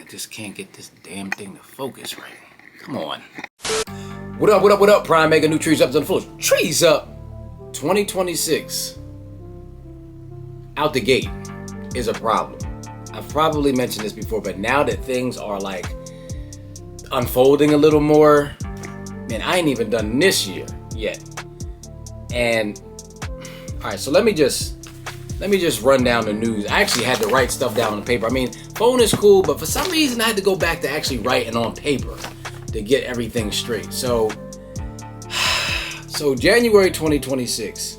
just can't get this damn thing to focus right. Come on. What up, what up, what up? Pryme.mega, new trees up on the full. Trees up 2026. Out the gate is a problem. I've probably mentioned this before, but now that things are like unfolding a little more, man, I ain't even done this year yet. And all right, so let me just run down the news. I actually had to write stuff down on paper. I mean, phone is cool, but for some reason I had to go back to actually writing on paper to get everything straight. So January 2026,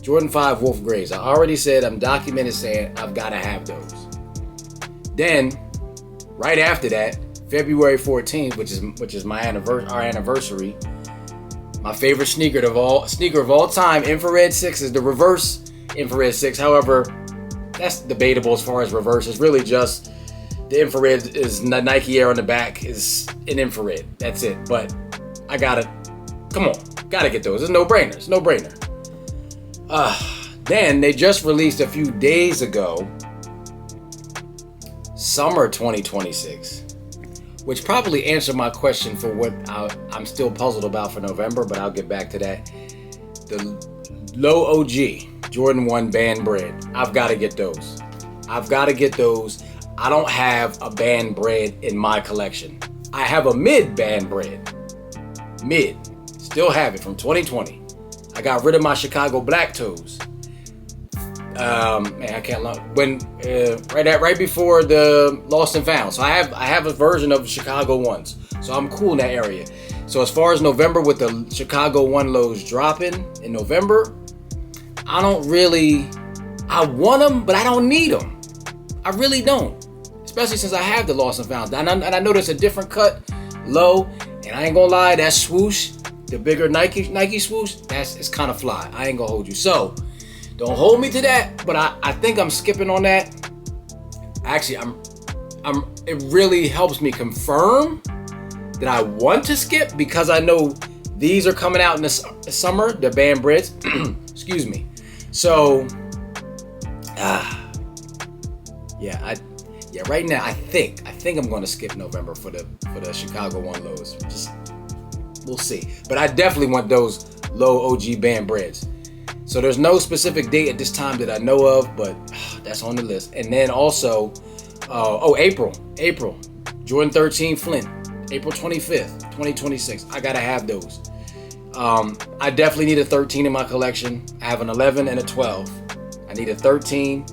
Jordan 5 Wolf Grays. I already said I'm documented saying I've got to have those. Then, right after that, February 14th, which is my our anniversary, my favorite sneaker of all time, Infrared 6 is the reverse Infrared 6. However, that's debatable as far as reverse. It's really just the infrared is Nike Air on the back is an infrared. That's it. But I gotta get those. It's a no-brainer. It's a no-brainer. Then they just released a few days ago Summer 2026, which probably answered my question for what I'm still puzzled about for November, but I'll get back to that. The low OG Jordan 1 band bread. I've got to get those. I don't have a band bread in my collection. I have a mid band bread. Still have it from 2020. I got rid of my Chicago black toes. Man, I can't lie. When right before the Lost and Found. So I have a version of the Chicago ones. So I'm cool in that area. So as far as November with the Chicago 1 lows dropping in November, I want them, but I don't need them. I really don't. Especially since I have the Lost and Found. And I know there's a different cut, low, and I ain't gonna lie, that swoosh, the bigger Nike swoosh, it's kind of fly. I ain't gonna hold you. So don't hold me to that, but I think I'm skipping on that. Actually, it really helps me confirm that I want to skip because I know these are coming out in the summer, the band breads. Excuse me. So, right now I think I'm going to skip November for the Chicago 1 lows. Just we'll see. But I definitely want those low OG band breads. So there's no specific date at this time that I know of, but that's on the list. And then also, April, Jordan 13 Flint, April 25th, 2026. I gotta have those. I definitely need a 13 in my collection. I have an 11 and a 12. I need a 13,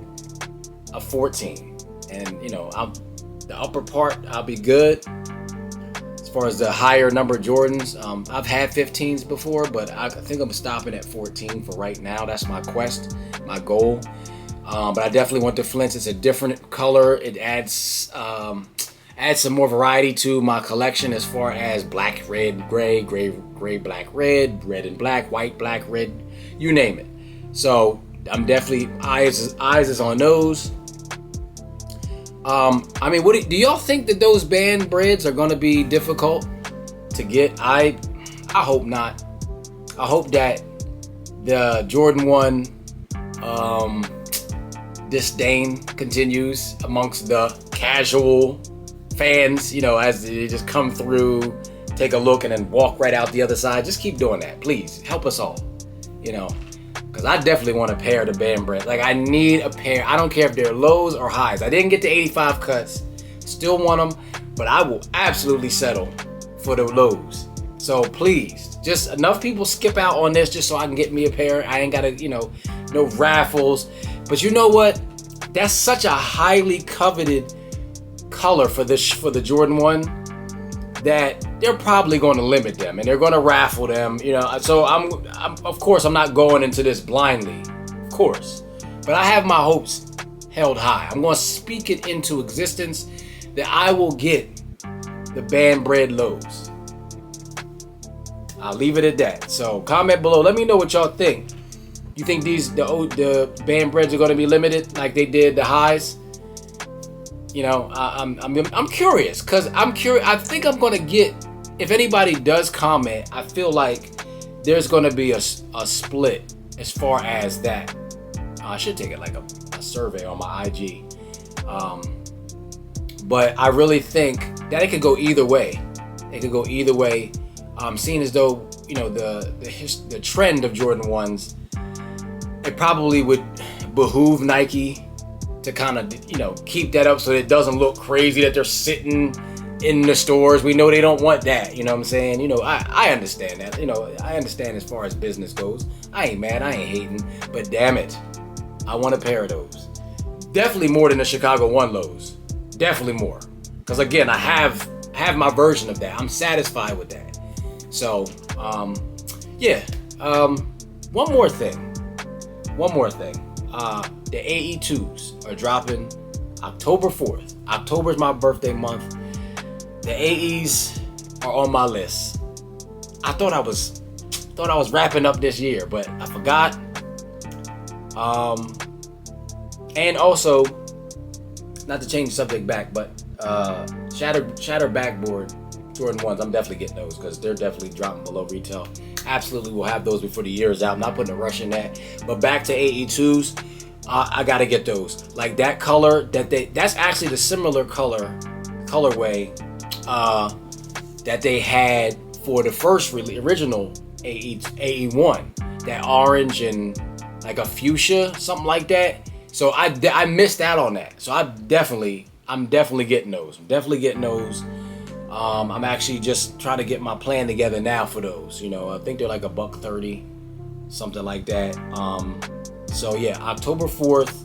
a 14, and the upper part I'll be good. As far as the higher number Jordans, I've had 15s before, but I think I'm stopping at 14 for right now. That's my quest, my goal. But I definitely want the Flints. It's a different color. It adds some more variety to my collection as far as black, red, gray, black, red and black, white, black, red, you name it. So I'm definitely eyes is on those. I mean, do y'all think that those band breads are going to be difficult to get? I hope not. I hope that the Jordan 1 disdain continues amongst the casual fans, as they just come through, take a look, and then walk right out the other side. Just keep doing that, please. Help us all, because I definitely want a pair of the band bread. Like, I need a pair. I don't care if they're lows or highs. I didn't get the 85 cuts. Still want them, but I will absolutely settle for the lows. So please, just enough people skip out on this just so I can get me a pair. I ain't got to, no raffles. But you know what? That's such a highly coveted color for the Jordan 1 that they're probably going to limit them and they're going to raffle them, so I'm of course I'm not going into this blindly, of course, but I have my hopes held high. I'm going to speak it into existence that I will get the band bread lows. I'll leave it at that. So comment below, let me know what y'all think. You think the band breads are going to be limited like they did the highs? I'm curious because I'm curious. I think I'm going to get, if anybody does comment, I feel like there's going to be a split as far as that. I should take it like a survey on my IG. But I really think that it could go either way. It could go either way. Seeing as though, you know, the trend of Jordan 1s, it probably would behoove Nike to kind of, you know, keep that up so it doesn't look crazy that they're sitting in the stores. We know they don't want that, you know what I'm saying? You know, I understand that. You know, I understand as far as business goes. I ain't mad, I ain't hating, but damn it, I want a pair of those. Definitely more than the Chicago 1 lows. Definitely more. Because again, I have my version of that. I'm satisfied with that. So, yeah. One more thing. The AE2s are dropping October 4th. October is my birthday month. The AEs are on my list. I thought I was wrapping up this year, but I forgot. And also, not to change the subject back, but shatter backboard Jordan 1s, I'm definitely getting those because they're definitely dropping below retail. Absolutely will have those before the year is out. I'm not putting a rush in that. But back to AE2s, I gotta get those. Like that color, that's actually the similar colorway that they had for the first original AE1. That orange and like a fuchsia, something like that. So I missed out on that. So I'm definitely getting those. I'm actually just trying to get my plan together now for those. You know, I think they're like $130, something like that. So yeah, October 4th.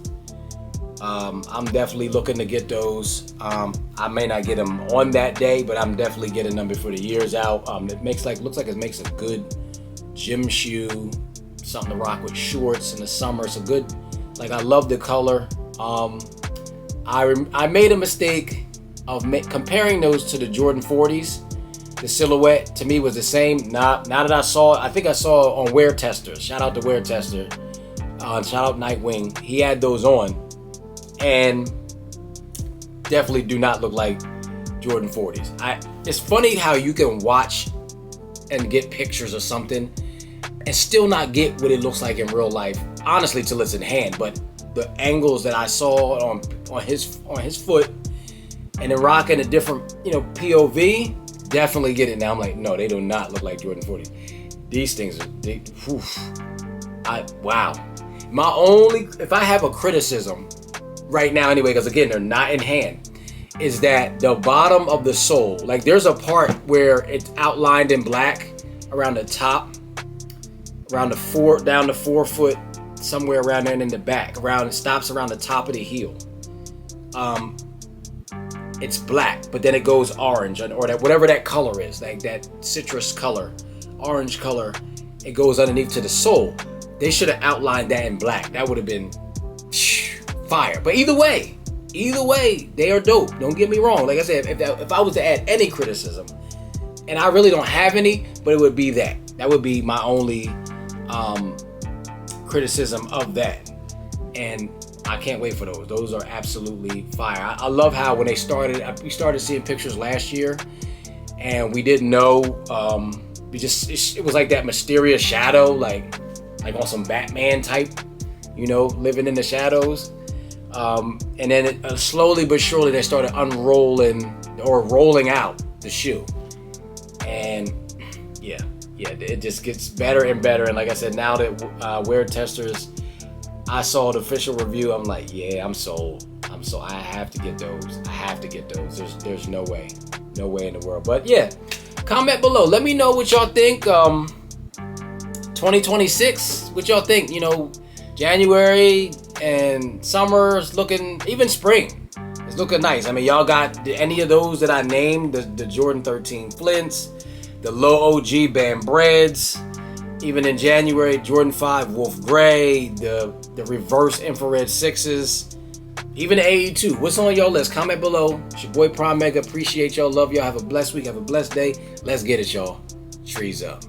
I'm definitely looking to get those. I may not get them on that day, but I'm definitely getting them before the year's out. It looks like it makes a good gym shoe, something to rock with shorts in the summer. It's a good, like, I love the color. I made a mistake of comparing those to the Jordan 40s. The silhouette to me was the same. Now that I saw it, I think I saw it on Wear Tester. Shout out to Wear Tester. Shout out Nightwing. He had those on, and definitely do not look like Jordan 40s. It's funny how you can watch and get pictures or something and still not get what it looks like in real life. Honestly, till it's in hand. But the angles that I saw on his foot, and then rocking a different, you know, POV, definitely get it now. I'm like, no, they do not look like Jordan 40s. These things are, wow. If I have a criticism right now anyway, because again, they're not in hand, is that the bottom of the sole, like there's a part where it's outlined in black around the top, down the 4 foot, somewhere around there, and in the back, it stops around the top of the heel. It's black, but then it goes orange, or that whatever that color is, like that citrus color, orange color, it goes underneath to the sole. They should have outlined that in black. That would have been fire. But either way, they are dope. Don't get me wrong. Like I said, if I was to add any criticism, and I really don't have any, but it would be that. That would be my only criticism of that. And I can't wait for those. Those are absolutely fire. I love how when we started seeing pictures last year, and we didn't know. It was like that mysterious shadow, like on some Batman type, you know, living in the shadows. And then slowly but surely they started unrolling or rolling out the shoe, and yeah, it just gets better and better. And like I said, now that Wear Testers, I saw the official review, I'm like, yeah, I'm sold. I have to get those. There's no way in the world. But yeah, comment below. Let me know what y'all think. 2026, what y'all think? You know, January and summer is looking, even spring, it's looking nice. I mean, y'all got any of those that I named, the Jordan 13 Flints, the low OG Band Breads, even in January, Jordan 5 Wolf Gray, the reverse infrared 6s, even the AE2. What's on your list? Comment below. It's your boy Pryme.mega. Appreciate y'all. Love y'all. Have a blessed week. Have a blessed day. Let's get it, y'all. Trees up.